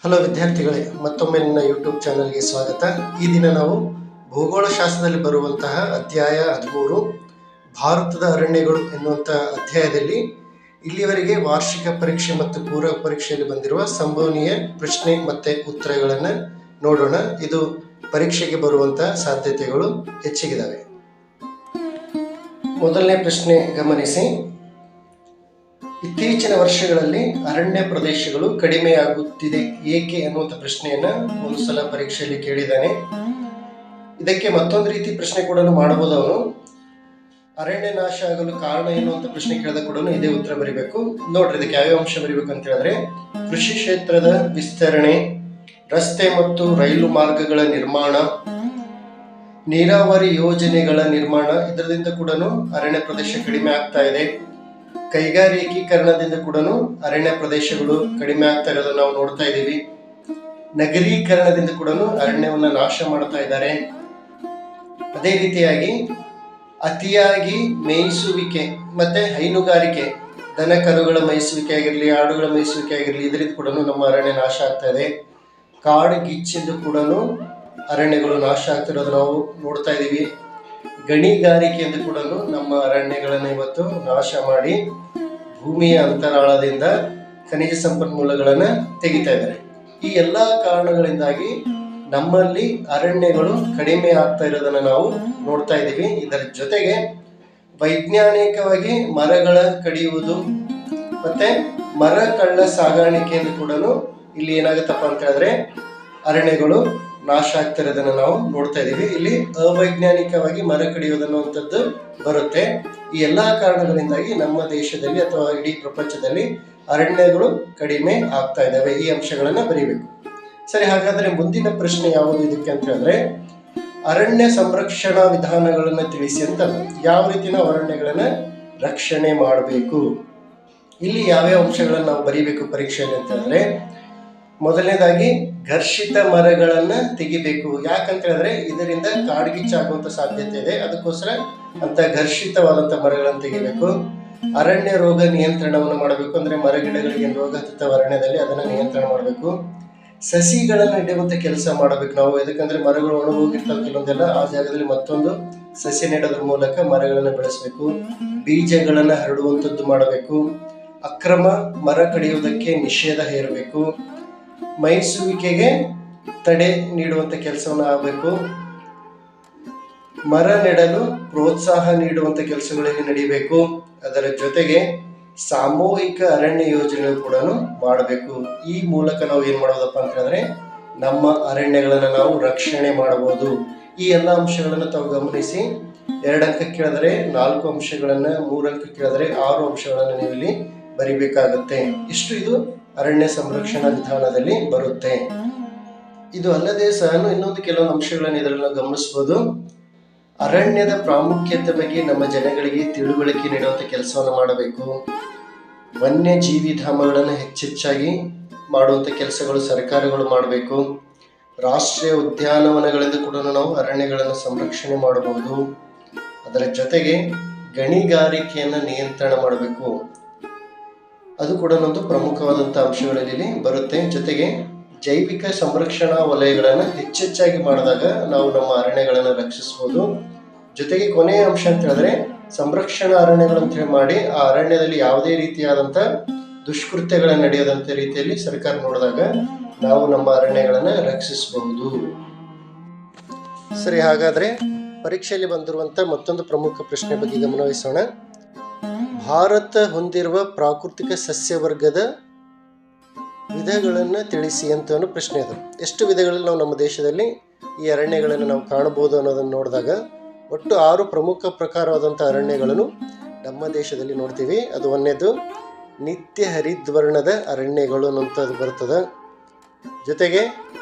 Hello ವಿದ್ಯಾರ್ಥಿಗಳೇ, ಮತ್ತೊಮ್ಮೆ ನನ್ನ ಯೂಟ್ಯೂಬ್ ಚಾನಲ್ಗೆ ಸ್ವಾಗತ. ಈ ದಿನ ನಾವು ಭೂಗೋಳಶಾಸ್ತ್ರದಲ್ಲಿ ಬರುವಂತಹ ಅಧ್ಯಾಯ 13 ಭಾರತದ ಅರಣ್ಯಗಳು ಎನ್ನುವಂಥ ಅಧ್ಯಾಯದಲ್ಲಿ ಇಲ್ಲಿವರೆಗೆ ವಾರ್ಷಿಕ ಪರೀಕ್ಷೆ ಮತ್ತು ಪೂರಕ ಪರೀಕ್ಷೆಯಲ್ಲಿ ಬಂದಿರುವ ಸಂಭವನೀಯ ಪ್ರಶ್ನೆ ಮತ್ತು ಉತ್ತರಗಳನ್ನು ನೋಡೋಣ. ಇದು ಪರೀಕ್ಷೆಗೆ ಬರುವಂತಹ ಸಾಧ್ಯತೆಗಳು ಹೆಚ್ಚಿಗಿದ್ದಾವೆ. ಮೊದಲನೇ ಪ್ರಶ್ನೆ ಗಮನಿಸಿ. ಇತ್ತೀಚಿನ ವರ್ಷಗಳಲ್ಲಿ ಅರಣ್ಯ ಪ್ರದೇಶಗಳು ಕಡಿಮೆಯಾಗುತ್ತಿದೆ ಏಕೆ ಅನ್ನುವಂಥ ಪ್ರಶ್ನೆಯನ್ನ ಒಂದು ಸಲ ಪರೀಕ್ಷೆಯಲ್ಲಿ ಕೇಳಿದ್ದಾನೆ. ಇದಕ್ಕೆ ಮತ್ತೊಂದು ರೀತಿ ಪ್ರಶ್ನೆ ಕೂಡ ಮಾಡಬಹುದು. ಅವನು ಅರಣ್ಯ ನಾಶ ಆಗಲು ಕಾರಣ ಎನ್ನುವಂಥ ಪ್ರಶ್ನೆ ಕೇಳಿದ ಕೂಡ ಇದೇ ಉತ್ತರ ಬರೀಬೇಕು. ನೋಡ್ರಿ, ಇದಕ್ಕೆ ಯಾವ್ಯಾವ ಅಂಶ ಬರೀಬೇಕು ಅಂತ ಹೇಳಿದ್ರೆ, ಕೃಷಿ ಕ್ಷೇತ್ರದ ವಿಸ್ತರಣೆ, ರಸ್ತೆ ಮತ್ತು ರೈಲು ಮಾರ್ಗಗಳ ನಿರ್ಮಾಣ, ನೀರಾವರಿ ಯೋಜನೆಗಳ ನಿರ್ಮಾಣ, ಇದರಿಂದ ಕೂಡ ಅರಣ್ಯ ಪ್ರದೇಶ ಕಡಿಮೆ ಆಗ್ತಾ ಇದೆ. ಕೈಗಾರಿಕೀಕರಣದಿಂದ ಕೂಡ ಅರಣ್ಯ ಪ್ರದೇಶಗಳು ಕಡಿಮೆ ಆಗ್ತಾ ಇರೋದನ್ನು ನಾವು ನೋಡ್ತಾ ಇದ್ದೀವಿ. ನಗರೀಕರಣದಿಂದ ಕೂಡ ಅರಣ್ಯವನ್ನು ನಾಶ ಮಾಡ್ತಾ ಇದ್ದಾರೆ. ಅದೇ ರೀತಿಯಾಗಿ ಅತಿಯಾಗಿ ಮೇಯಿಸುವಿಕೆ ಮತ್ತೆ ಹೈನುಗಾರಿಕೆ, ದನ ಕರುಗಳ ಮೇಯಿಸುವಿಕೆ ಆಗಿರಲಿ, ಆಡುಗಳ ಮೇಯಿಸುವಿಕೆ ಆಗಿರಲಿ, ಇದರಿಂದ ಕೂಡ ನಮ್ಮ ಅರಣ್ಯ ನಾಶ ಆಗ್ತಾ ಇದೆ. ಕಾಡ್ಗಿಚ್ಚಿಂದ ಕೂಡ ಅರಣ್ಯಗಳು ನಾಶ ಆಗ್ತಿರೋದು ನಾವು ನೋಡ್ತಾ ಇದ್ದೀವಿ. ಗಣಿಗಾರಿಕೆಯಿಂದ ಕೂಡ ನಮ್ಮ ಅರಣ್ಯಗಳನ್ನು ಇವತ್ತು ನಾಶ ಮಾಡಿ ಭೂಮಿಯ ಅಂತರಾಳದಿಂದ ಖನಿಜ ಸಂಪನ್ಮೂಲಗಳನ್ನು ತೆಗಿತಾ ಇದ್ದಾರೆ. ಈ ಎಲ್ಲ ಕಾರಣಗಳಿಂದಾಗಿ ನಮ್ಮಲ್ಲಿ ಅರಣ್ಯಗಳು ಕಡಿಮೆ ಆಗ್ತಾ ಇರೋದನ್ನು ನಾವು ನೋಡ್ತಾ ಇದ್ದೀವಿ. ಇದರ ಜೊತೆಗೆ ವೈಜ್ಞಾನಿಕವಾಗಿ ಮರಗಳ ಕಡಿಯುವುದು ಮತ್ತೆ ಮರ ಕಳ್ಳ ಸಾಗಾಣಿಕೆಯಿಂದ ಕೂಡ ಇಲ್ಲಿ ಏನಾಗುತ್ತಪ್ಪ ಅಂತ ಹೇಳಿದ್ರೆ ಅರಣ್ಯಗಳು ನಾಶ ಆಗ್ತಿರೋದನ್ನು ನಾವು ನೋಡ್ತಾ ಇದ್ದೀವಿ. ಇಲ್ಲಿ ಅವೈಜ್ಞಾನಿಕವಾಗಿ ಮರ ಕಡಿಯೋದನ್ನುವಂಥದ್ದು ಬರುತ್ತೆ. ಈ ಎಲ್ಲಾ ಕಾರಣಗಳಿಂದಾಗಿ ನಮ್ಮ ದೇಶದಲ್ಲಿ ಅಥವಾ ಇಡೀ ಪ್ರಪಂಚದಲ್ಲಿ ಅರಣ್ಯಗಳು ಕಡಿಮೆ ಆಗ್ತಾ ಇದ್ದಾವೆ. ಈ ಅಂಶಗಳನ್ನ ಬರೀಬೇಕು. ಸರಿ, ಹಾಗಾದ್ರೆ ಮುಂದಿನ ಪ್ರಶ್ನೆ ಯಾವುದು ಇದಕ್ಕೆ ಅಂತ ಹೇಳಿದ್ರೆ, ಅರಣ್ಯ ಸಂರಕ್ಷಣಾ ವಿಧಾನಗಳನ್ನ ತಿಳಿಸಿ ಅಂತ. ಯಾವ ರೀತಿ ನಾವು ಅರಣ್ಯಗಳನ್ನ ರಕ್ಷಣೆ ಮಾಡಬೇಕು, ಇಲ್ಲಿ ಯಾವ್ಯಾವ ಅಂಶಗಳನ್ನ ನಾವು ಬರೀಬೇಕು ಪರೀಕ್ಷೆಯಲ್ಲಿ ಅಂತ ಹೇಳಿದ್ರೆ, ಮೊದಲನೇದಾಗಿ ಘರ್ಷಿತ ಮರಗಳನ್ನ ತೆಗಿಬೇಕು. ಯಾಕಂತ ಹೇಳಿದ್ರೆ ಇದರಿಂದ ಕಾಡ್ಗಿಚ್ಚಾಗುವಂತ ಸಾಧ್ಯತೆ ಇದೆ. ಅದಕ್ಕೋಸ್ಕರ ಅಂತ ಘರ್ಷಿತವಾದಂತ ಮರಗಳನ್ನು ತೆಗಿಬೇಕು. ಅರಣ್ಯ ರೋಗ ನಿಯಂತ್ರಣವನ್ನು ಮಾಡಬೇಕು. ಅಂದ್ರೆ ಮರಗಿಡಗಳಿಗೆ ರೋಗ ಹತ್ತುತ್ತವೆ ಅರಣ್ಯದಲ್ಲಿ, ಅದನ್ನ ನಿಯಂತ್ರಣ ಮಾಡಬೇಕು. ಸಸಿಗಳನ್ನು ನೆಡುವಂತ ಕೆಲಸ ಮಾಡಬೇಕು ನಾವು. ಯಾಕಂದ್ರೆ ಮರಗಳು ಒಣಗೋಗಿರ್ತಾವೆ ಕೆಲವೊಂದೆಲ್ಲ, ಆ ಜಾಗದಲ್ಲಿ ಮತ್ತೊಂದು ಸಸಿ ನೆಡೋದ್ರ ಮೂಲಕ ಮರಗಳನ್ನು ಬೆಳೆಸಬೇಕು. ಬೀಜಗಳನ್ನ ಹರಡುವಂಥದ್ದು ಮಾಡಬೇಕು. ಅಕ್ರಮ ಮರ ಕಡಿಯುವುದಕ್ಕೆ ನಿಷೇಧ ಹೇರಬೇಕು. ಮೈಸುವಿಕೆಗೆ ತಡೆ ನೀಡುವಂತ ಕೆಲಸವನ್ನು ಆಗಬೇಕು. ಮರ ನೆಡಲು ಪ್ರೋತ್ಸಾಹ ನೀಡುವಂತ ಕೆಲಸಗಳಲ್ಲಿ ನಡೀಬೇಕು. ಅದರ ಜೊತೆಗೆ ಸಾಮೂಹಿಕ ಅರಣ್ಯ ಯೋಜನೆಗಳು ಕೂಡ ಮಾಡಬೇಕು. ಈ ಮೂಲಕ ನಾವು ಏನ್ ಮಾಡೋದಪ್ಪ ಅಂತ ಹೇಳಿದ್ರೆ ನಮ್ಮ ಅರಣ್ಯಗಳನ್ನ ನಾವು ರಕ್ಷಣೆ ಮಾಡಬಹುದು. ಈ ಎಲ್ಲ ಅಂಶಗಳನ್ನು ತಾವು ಗಮನಿಸಿ. 2 ಅಂಕ ಕೇಳಿದ್ರೆ 4 ಅಂಶಗಳನ್ನ, 3 ಅಂಕ ಕೇಳಿದ್ರೆ 6 ಅಂಶಗಳನ್ನ ನೀವು ಇಲ್ಲಿ ಬರಿಬೇಕಾಗುತ್ತೆ. ಇಷ್ಟು ಇದು ಅರಣ್ಯ ಸಂರಕ್ಷಣಾ ವಿಧಾನದಲ್ಲಿ ಬರುತ್ತೆ. ಇದು ಅಲ್ಲದೆ ಸಹ ಇನ್ನೊಂದು ಕೆಲವೊಂದು ಅಂಶಗಳನ್ನು ಇದರಲ್ಲಿ ಗಮನಿಸಬಹುದು. ಅರಣ್ಯದ ಪ್ರಾಮುಖ್ಯತೆ ಬಗ್ಗೆ ನಮ್ಮ ಜನಗಳಿಗೆ ತಿಳುವಳಿಕೆ ನೀಡುವಂತ ಕೆಲಸವನ್ನು ಮಾಡಬೇಕು. ವನ್ಯಜೀವಿ ಧಾಮಗಳನ್ನು ಹೆಚ್ಚೆಚ್ಚಾಗಿ ಮಾಡುವಂತ ಕೆಲಸಗಳು ಸರ್ಕಾರಗಳು ಮಾಡಬೇಕು. ರಾಷ್ಟ್ರೀಯ ಉದ್ಯಾನವನಗಳಿಂದ ಕೂಡ ನಾವು ಅರಣ್ಯಗಳನ್ನು ಸಂರಕ್ಷಣೆ ಮಾಡಬಹುದು. ಅದರ ಜೊತೆಗೆ ಗಣಿಗಾರಿಕೆಯನ್ನು ನಿಯಂತ್ರಣ ಮಾಡಬೇಕು. ಅದು ಕೂಡ ಒಂದು ಪ್ರಮುಖವಾದಂಥ ಅಂಶಗಳಲ್ಲಿ ಬರುತ್ತೆ. ಜೊತೆಗೆ ಜೈವಿಕ ಸಂರಕ್ಷಣಾ ವಲಯಗಳನ್ನು ಹೆಚ್ಚೆಚ್ಚಾಗಿ ಮಾಡಿದಾಗ ನಾವು ನಮ್ಮ ಅರಣ್ಯಗಳನ್ನು ರಕ್ಷಿಸಬಹುದು. ಜೊತೆಗೆ ಕೊನೆಯ ಅಂಶ ಅಂತ ಹೇಳಿದ್ರೆ, ಸಂರಕ್ಷಣಾ ಅರಣ್ಯಗಳಂತ ಹೇಳಿ ಮಾಡಿ ಆ ಅರಣ್ಯದಲ್ಲಿ ಯಾವುದೇ ರೀತಿಯಾದಂಥ ದುಷ್ಕೃತ್ಯಗಳನ್ನು ನಡೆಯದಂಥ ರೀತಿಯಲ್ಲಿ ಸರ್ಕಾರ ನೋಡಿದಾಗ ನಾವು ನಮ್ಮ ಅರಣ್ಯಗಳನ್ನು ರಕ್ಷಿಸಬಹುದು. ಸರಿ, ಹಾಗಾದ್ರೆ ಪರೀಕ್ಷೆಯಲ್ಲಿ ಬಂದಿರುವಂಥ ಮತ್ತೊಂದು ಪ್ರಮುಖ ಪ್ರಶ್ನೆ ಬಗ್ಗೆ ಗಮನವಹಿಸೋಣ. ಭಾರತ ಹೊಂದಿರುವ ಪ್ರಾಕೃತಿಕ ಸಸ್ಯವರ್ಗದ ವಿಧಗಳನ್ನು ತಿಳಿಸಿ ಅಂತ ಪ್ರಶ್ನೆ ಅದು. ಎಷ್ಟು ವಿಧಗಳಲ್ಲಿ ನಾವು ನಮ್ಮ ದೇಶದಲ್ಲಿ ಈ ಅರಣ್ಯಗಳನ್ನು ನಾವು ಕಾಣಬಹುದು ಅನ್ನೋದನ್ನು ನೋಡಿದಾಗ ಒಟ್ಟು 6 ಪ್ರಮುಖ ಪ್ರಕಾರವಾದಂಥ ಅರಣ್ಯಗಳನ್ನು ನಮ್ಮ ದೇಶದಲ್ಲಿ ನೋಡ್ತೀವಿ. ಅದು ಒಂದನೇದು ನಿತ್ಯ ಹರಿದ್ವರ್ಣದ ಅರಣ್ಯಗಳು ಅನ್ನೋಂಥದ್ದು ಬರ್ತದೆ. ಜೊತೆಗೆ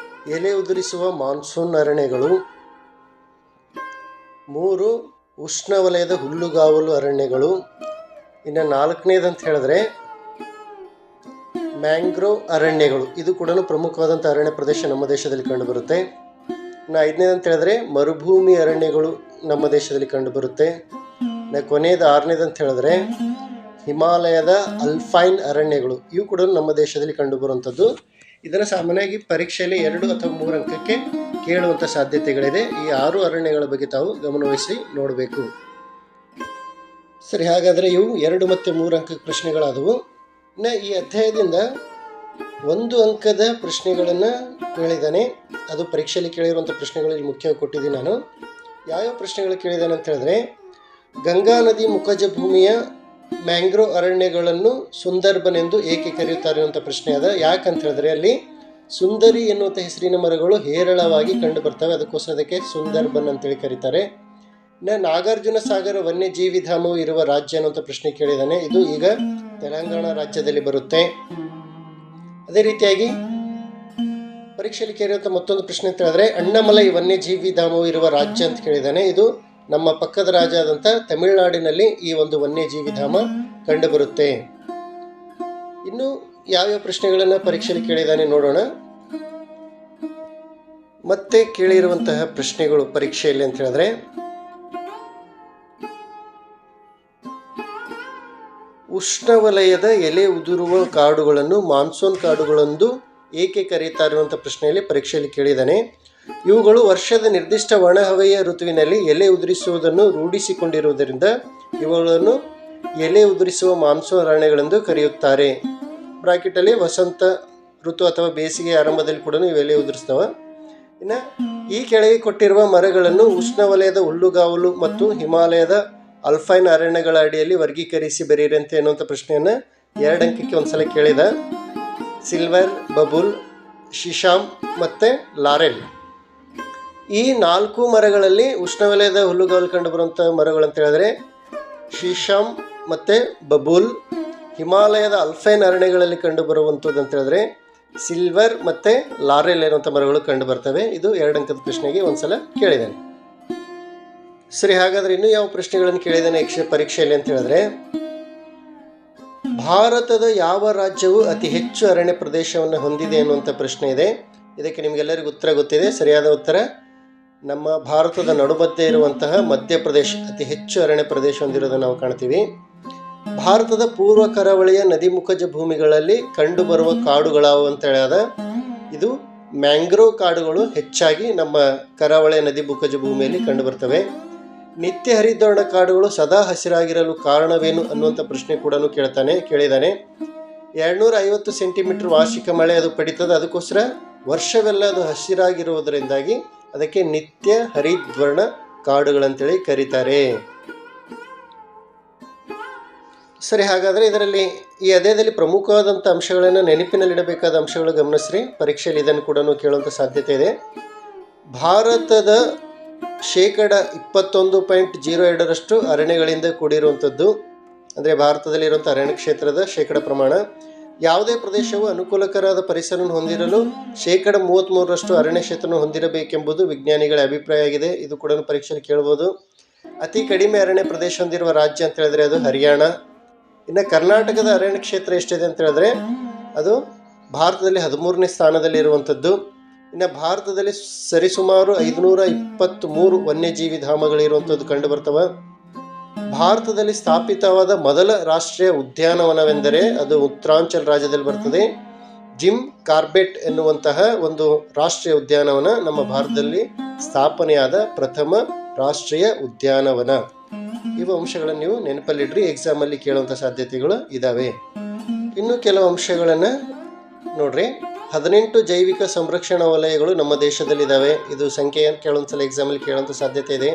ಎಲೆ ಉದುರಿಸುವ ಮಾನ್ಸೂನ್ ಅರಣ್ಯಗಳು. 3 ಉಷ್ಣವಲಯದ ಹುಲ್ಲುಗಾವಲು ಅರಣ್ಯಗಳು. ಇನ್ನು 4ನೇದು ಅಂತ ಹೇಳಿದ್ರೆ ಮ್ಯಾಂಗ್ರೋವ್ ಅರಣ್ಯಗಳು. ಇದು ಕೂಡ ಪ್ರಮುಖವಾದಂಥ ಅರಣ್ಯ ಪ್ರದೇಶ ನಮ್ಮ ದೇಶದಲ್ಲಿ ಕಂಡುಬರುತ್ತೆ. ಇನ್ನು 5ನೇದು ಅಂತ ಹೇಳಿದ್ರೆ ಮರುಭೂಮಿ ಅರಣ್ಯಗಳು ನಮ್ಮ ದೇಶದಲ್ಲಿ ಕಂಡುಬರುತ್ತೆ. ಕೊನೆಯದು 6ನೇದು ಅಂತ ಹೇಳಿದ್ರೆ ಹಿಮಾಲಯದ ಅಲ್ಪೈನ್ ಅರಣ್ಯಗಳು. ಇವು ಕೂಡ ನಮ್ಮ ದೇಶದಲ್ಲಿ ಕಂಡುಬರುವಂಥದ್ದು. ಇದನ್ನು ಸಾಮಾನ್ಯವಾಗಿ ಪರೀಕ್ಷೆಯಲ್ಲಿ 2 ಅಥವಾ 3 ಅಂಕಕ್ಕೆ ಕೇಳುವಂಥ ಸಾಧ್ಯತೆಗಳಿದೆ. ಈ 6 ಅರಣ್ಯಗಳ ಬಗ್ಗೆ ತಾವು ಗಮನವಹಿಸಿ ನೋಡಬೇಕು. ಸರಿ, ಹಾಗಾದರೆ ಇವು 2 ಮತ್ತು 3 ಅಂಕದ ಪ್ರಶ್ನೆಗಳಾದವು. ಇನ್ನು ಈ ಅಧ್ಯಾಯದಿಂದ 1 ಅಂಕದ ಪ್ರಶ್ನೆಗಳನ್ನು ಕೇಳಿದ್ದಾನೆ. ಅದು ಪರೀಕ್ಷೆಯಲ್ಲಿ ಕೇಳಿರುವಂಥ ಪ್ರಶ್ನೆಗಳಲ್ಲಿ ಮುಖ್ಯವಾಗಿ ಕೊಟ್ಟಿದ್ದೀನಿ ನಾನು. ಯಾವ್ಯಾವ ಪ್ರಶ್ನೆಗಳು ಕೇಳಿದ್ದಾನೆ ಅಂತ ಹೇಳಿದ್ರೆ, ಗಂಗಾ ನದಿ ಮುಖಜ ಭೂಮಿಯ ಮ್ಯಾಂಗ್ರೋವ್ ಅರಣ್ಯಗಳನ್ನು ಸುಂದರ್ಬನ್ ಎಂದು ಏಕೆ ಕರೆಯುತ್ತಾರೆ ಅಂತ ಪ್ರಶ್ನೆ ಅದ. ಯಾಕಂತ ಹೇಳಿದ್ರೆ ಅಲ್ಲಿ ಸುಂದರಿ ಎನ್ನುವಂಥ ಹೆಸರಿನ ಮರಗಳು ಹೇರಳವಾಗಿ ಕಂಡು ಬರ್ತವೆ, ಅದಕ್ಕೋಸ್ಕರ ಅದಕ್ಕೆ ಸುಂದರ್ಬನ್ ಅಂತೇಳಿ ಕರೀತಾರೆ. ಇನ್ನು ನಾಗಾರ್ಜುನ ಸಾಗರ ವನ್ಯಜೀವಿ ಧಾಮವು ಇರುವ ರಾಜ್ಯ ಅನ್ನುವಂಥ ಪ್ರಶ್ನೆ ಕೇಳಿದ್ದಾನೆ. ಇದು ಈಗ ತೆಲಂಗಾಣ ರಾಜ್ಯದಲ್ಲಿ ಬರುತ್ತೆ. ಅದೇ ರೀತಿಯಾಗಿ ಪರೀಕ್ಷೆಯಲ್ಲಿ ಕೇಳಿರುವಂಥ ಮತ್ತೊಂದು ಪ್ರಶ್ನೆ ಅಂತ ಹೇಳಿದ್ರೆ, ಅಣ್ಣಾಮಲೈ ವನ್ಯಜೀವಿ ಧಾಮವು ಇರುವ ರಾಜ್ಯ ಅಂತ ಕೇಳಿದ್ದಾನೆ. ಇದು ನಮ್ಮ ಪಕ್ಕದ ರಾಜ್ಯ ಆದಂಥ ತಮಿಳುನಾಡಿನಲ್ಲಿ ಈ ಒಂದು ವನ್ಯಜೀವಿ ಧಾಮ ಕಂಡುಬರುತ್ತೆ. ಇನ್ನು ಯಾವ್ಯಾವ ಪ್ರಶ್ನೆಗಳನ್ನು ಪರೀಕ್ಷೆಯಲ್ಲಿ ಕೇಳಿದ್ದಾನೆ ನೋಡೋಣ. ಮತ್ತೆ ಕೇಳಿರುವಂತಹ ಪ್ರಶ್ನೆಗಳು ಪರೀಕ್ಷೆಯಲ್ಲಿ ಅಂತ ಹೇಳಿದ್ರೆ, ಉಷ್ಣವಲಯದ ಎಲೆ ಉದುರುವ ಕಾಡುಗಳನ್ನು ಮಾನ್ಸೂನ್ ಕಾಡುಗಳೆಂದು ಏಕೆ ಕರೆಯುತ್ತಾರೆ ಅನ್ನುವಂಥ ಪ್ರಶ್ನೆಯಲ್ಲಿ ಪರೀಕ್ಷೆಯಲ್ಲಿ ಕೇಳಿದ್ದಾನೆ. ಇವುಗಳು ವರ್ಷದ ನಿರ್ದಿಷ್ಟ ಒಣಹವೆಯ ಋತುವಿನಲ್ಲಿ ಎಲೆ ಉದುರಿಸುವುದನ್ನು ರೂಢಿಸಿಕೊಂಡಿರುವುದರಿಂದ ಇವುಗಳನ್ನು ಎಲೆ ಉದುರಿಸುವ ಮಾನ್ಸೂನ್ ಅರಣ್ಯಗಳೆಂದು ಕರೆಯುತ್ತಾರೆ. ಬ್ರಾಕೆಟಲ್ಲಿ ವಸಂತ ಋತು ಅಥವಾ ಬೇಸಿಗೆ ಆರಂಭದಲ್ಲಿ ಕೂಡ ಇವು ಎಲೆ ಉದುರಿಸ್ತವೆ. ಇನ್ನು ಈ ಕೆಳಗೆ ಕೊಟ್ಟಿರುವ ಮರಗಳನ್ನು ಉಷ್ಣವಲಯದ ಹುಲ್ಲುಗಾವಲು ಮತ್ತು ಹಿಮಾಲಯದ ಅಲ್ಪೈನ್ ಅರಣ್ಯಗಳ ಅಡಿಯಲ್ಲಿ ವರ್ಗೀಕರಿಸಿ ಬರೆಯಿರಂತೆ ಅನ್ನುವಂಥ ಪ್ರಶ್ನೆಯನ್ನು 2 ಅಂಕಕ್ಕೆ ಒಂದ್ಸಲ ಕೇಳಿದ. ಸಿಲ್ವರ್, ಬಬುಲ್, ಶಿಶಾಮ್ ಮತ್ತು ಲಾರೆಲ್, ಈ 4 ಮರಗಳಲ್ಲಿ ಉಷ್ಣವಲಯದ ಹುಲ್ಲುಗಾವಲು ಕಂಡುಬರುವಂಥ ಮರಗಳು ಅಂತ ಹೇಳಿದ್ರೆ ಶಿಶಾಮ್ ಮತ್ತು ಬಬುಲ್. ಹಿಮಾಲಯದ ಅಲ್ಪೈನ್ ಅರಣ್ಯಗಳಲ್ಲಿ ಕಂಡುಬರುವಂಥದ್ದು ಅಂತ ಹೇಳಿದ್ರೆ ಸಿಲ್ವರ್ ಮತ್ತು ಲಾರೆಲ್ ಎನ್ನುವಂಥ ಮರಗಳು ಕಂಡು ಬರ್ತವೆ. ಇದು 2 ಅಂಕದ ಪ್ರಶ್ನೆಗೆ ಒಂದ್ಸಲ ಕೇಳಿದ್ದಾನೆ. ಸರಿ, ಹಾಗಾದರೆ ಇನ್ನೂ ಯಾವ ಪ್ರಶ್ನೆಗಳನ್ನು ಕೇಳಿದ್ದಾನೆ ಪರೀಕ್ಷೆಯಲ್ಲಿ ಅಂತ ಹೇಳಿದ್ರೆ, ಭಾರತದ ಯಾವ ರಾಜ್ಯವು ಅತಿ ಹೆಚ್ಚು ಅರಣ್ಯ ಪ್ರದೇಶವನ್ನು ಹೊಂದಿದೆ ಅನ್ನುವಂಥ ಪ್ರಶ್ನೆ ಇದೆ. ಇದಕ್ಕೆ ನಿಮಗೆಲ್ಲರಿಗೂ ಉತ್ತರ ಗೊತ್ತಿದೆ. ಸರಿಯಾದ ಉತ್ತರ ನಮ್ಮ ಭಾರತದ ನಡುಮಧ್ಯೆ ಇರುವಂತಹ ಮಧ್ಯಪ್ರದೇಶ ಅತಿ ಹೆಚ್ಚು ಅರಣ್ಯ ಪ್ರದೇಶ ಹೊಂದಿರೋದನ್ನು ನಾವು ಕಾಣ್ತೀವಿ. ಭಾರತದ ಪೂರ್ವ ಕರಾವಳಿಯ ನದಿಮುಖಜ ಭೂಮಿಗಳಲ್ಲಿ ಕಂಡುಬರುವ ಕಾಡುಗಳಾವು ಅಂತ ಹೇಳಿದ, ಇದು ಮ್ಯಾಂಗ್ರೋವ್ ಕಾಡುಗಳು ಹೆಚ್ಚಾಗಿ ನಮ್ಮ ಕರಾವಳಿಯ ನದಿಮುಖಜ ಭೂಮಿಯಲ್ಲಿ ಕಂಡುಬರ್ತವೆ. ನಿತ್ಯ ಹರಿದ್ವರ್ಣ ಕಾಡುಗಳು ಸದಾ ಹಸಿರಾಗಿರಲು ಕಾರಣವೇನು ಅನ್ನುವಂಥ ಪ್ರಶ್ನೆ ಕೂಡ ಕೇಳಿದ್ದಾನೆ. 250 ಸೆಂಟಿಮೀಟರ್ ವಾರ್ಷಿಕ ಮಳೆ ಅದು ಪಡೀತದೆ, ಅದಕ್ಕೋಸ್ಕರ ವರ್ಷವೆಲ್ಲ ಅದು ಹಸಿರಾಗಿರುವುದರಿಂದಾಗಿ ಅದಕ್ಕೆ ನಿತ್ಯ ಹರಿದ್ವರ್ಣ ಕಾಡುಗಳಂತೇಳಿ ಕರೀತಾರೆ. ಸರಿ, ಹಾಗಾದರೆ ಇದರಲ್ಲಿ ಈ ಅಧ್ಯಾಯದಲ್ಲಿ ಪ್ರಮುಖವಾದಂಥ ಅಂಶಗಳನ್ನು ನೆನಪಿನಲ್ಲಿಡಬೇಕಾದ ಅಂಶಗಳು ಗಮನಿಸ್ರಿ. ಪರೀಕ್ಷೆಯಲ್ಲಿ ಇದನ್ನು ಕೂಡ ಕೇಳುವಂಥ ಸಾಧ್ಯತೆ ಇದೆ. ಭಾರತದ 21.02% ಅರಣ್ಯಗಳಿಂದ ಕೂಡಿರುವಂಥದ್ದು, ಅಂದರೆ ಭಾರತದಲ್ಲಿರುವಂಥ ಅರಣ್ಯ ಕ್ಷೇತ್ರದ ಶೇಕಡ ಪ್ರಮಾಣ. ಯಾವುದೇ ಪ್ರದೇಶವು ಅನುಕೂಲಕರವಾದ ಪರಿಸರವನ್ನು ಹೊಂದಿರಲು 33% ಅರಣ್ಯ ಕ್ಷೇತ್ರವನ್ನು ಹೊಂದಿರಬೇಕೆಂಬುದು ವಿಜ್ಞಾನಿಗಳ ಅಭಿಪ್ರಾಯ ಆಗಿದೆ. ಇದು ಕೂಡ ಪರೀಕ್ಷೆಯಲ್ಲಿ ಕೇಳ್ಬೋದು. ಅತಿ ಕಡಿಮೆ ಅರಣ್ಯ ಪ್ರದೇಶ ಹೊಂದಿರುವ ರಾಜ್ಯ ಅಂತ ಹೇಳಿದ್ರೆ ಅದು ಹರಿಯಾಣ. ಇನ್ನು ಕರ್ನಾಟಕದ ಅರಣ್ಯ ಕ್ಷೇತ್ರ ಎಷ್ಟಿದೆ ಅಂತ ಹೇಳಿದ್ರೆ ಅದು ಭಾರತದಲ್ಲಿ 13ನೇ ಸ್ಥಾನದಲ್ಲಿ ಇರುವಂಥದ್ದು. ಇನ್ನು ಭಾರತದಲ್ಲಿ ಸರಿಸುಮಾರು 523 ವನ್ಯಜೀವಿ ಧಾಮಗಳಿರುವಂಥದ್ದು ಕಂಡು ಬರ್ತವೆ. ಭಾರತದಲ್ಲಿ ಸ್ಥಾಪಿತವಾದ ಮೊದಲ ರಾಷ್ಟ್ರೀಯ ಉದ್ಯಾನವನವೆಂದರೆ ಅದು ಉತ್ತರಾಂಚಲ್ ರಾಜ್ಯದಲ್ಲಿ ಬರ್ತದೆ. ಜಿಮ್ ಕಾರ್ಬೆಟ್ ಎನ್ನುವಂತಹ ಒಂದು ರಾಷ್ಟ್ರೀಯ ಉದ್ಯಾನವನ ನಮ್ಮ ಭಾರತದಲ್ಲಿ ಸ್ಥಾಪನೆಯಾದ ಪ್ರಥಮ ರಾಷ್ಟ್ರೀಯ ಉದ್ಯಾನವನ. ಇವು ಅಂಶಗಳನ್ನು ನೀವು ನೆನಪಲ್ಲಿಡ್ರಿ, ಎಕ್ಸಾಮಲ್ಲಿ ಕೇಳುವಂಥ ಸಾಧ್ಯತೆಗಳು ಇದ್ದಾವೆ. ಇನ್ನು ಕೆಲವು ಅಂಶಗಳನ್ನು ನೋಡ್ರಿ. 18 ಜೈವಿಕ ಸಂರಕ್ಷಣಾ ವಲಯಗಳು ನಮ್ಮ ದೇಶದಲ್ಲಿದ್ದಾವೆ. ಇದು ಸಂಖ್ಯೆ ಕೆಲವೊಂದ್ಸಲ ಎಕ್ಸಾಮಲ್ಲಿ ಕೇಳುವಂಥ ಸಾಧ್ಯತೆ ಇದೆ.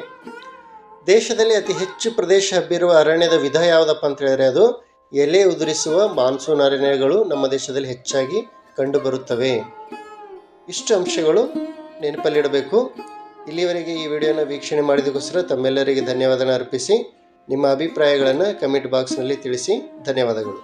ದೇಶದಲ್ಲಿ ಅತಿ ಹೆಚ್ಚು ಪ್ರದೇಶ ಹಬ್ಬಿರುವ ಅರಣ್ಯದ ವಿಧ ಯಾವುದಪ್ಪ ಅಂತ ಹೇಳಿದ್ರೆ ಅದು ಎಲೆ ಉದುರಿಸುವ ಮಾನ್ಸೂನ್ ಅರಣ್ಯಗಳು ನಮ್ಮ ದೇಶದಲ್ಲಿ ಹೆಚ್ಚಾಗಿ ಕಂಡುಬರುತ್ತವೆ. ಇಷ್ಟು ಅಂಶಗಳು ನೆನಪಲ್ಲಿಡಬೇಕು. ಇಲ್ಲಿವರೆಗೆ ಈ ವಿಡಿಯೋನ ವೀಕ್ಷಣೆ ಮಾಡಿದಕ್ಕೋಸ್ಕರ ತಮ್ಮೆಲ್ಲರಿಗೆ ಧನ್ಯವಾದನ ಅರ್ಪಿಸಿ ನಿಮ್ಮ ಅಭಿಪ್ರಾಯಗಳನ್ನು ಕಮೆಂಟ್ ಬಾಕ್ಸ್ನಲ್ಲಿ ತಿಳಿಸಿ. ಧನ್ಯವಾದಗಳು.